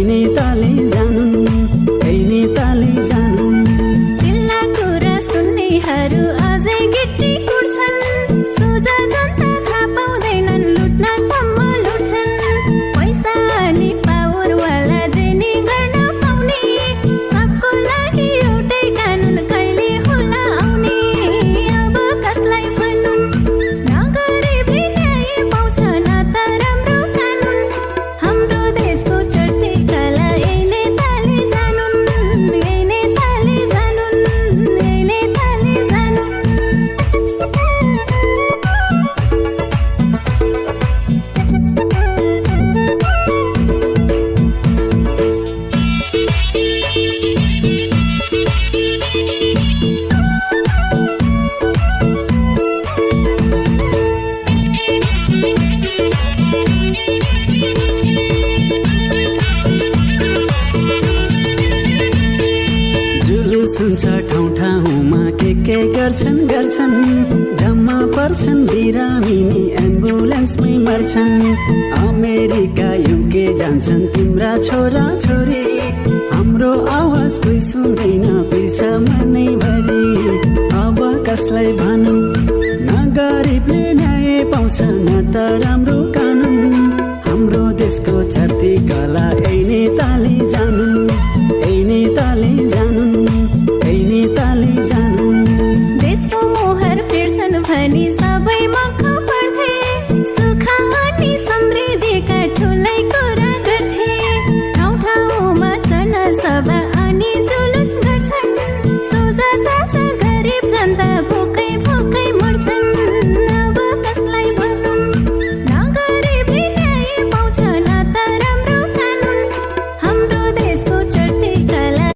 नेताले जानुन्, कही नेताले जानुन्। चिल्ला कुरा सुन्नेहरू अझै गिट्टी कुट्छन्, सोझा जनता थाहा पाउँदैनन्, लुट्नसम्म लुट्छन्। पैसा अनि पावरवाला जेनी गर्न पाउने, सबको लागि एउटै कानुन कहिले होला आउने। अब कसलाई भनौँ, न गरिबले न्याय पाउँछ न त राम्रो कानुन। हाम्रो देशको चढ्ती कला यही नेताले जानुन्, यही नेताले जानुन्, यही नेताले जानुन्। जुलुस हुन्छ ठाउँ ठाउँमा के गर्छन् गर्छन्, जम्मा पर्छन् बिरामी एम्बुलेन्समै मर्छन्। अमेरिका युके जान्छन् तिम्रा छोरा छोरी, हाम्रो आवाज कोही सुन्दैन बिर्छ मनैभरि। अब कसलाई भनौँ, न गरिबले न्याय पाउँछ न त राम्रो कानुन। हाम्रो देशको चढ्ती कला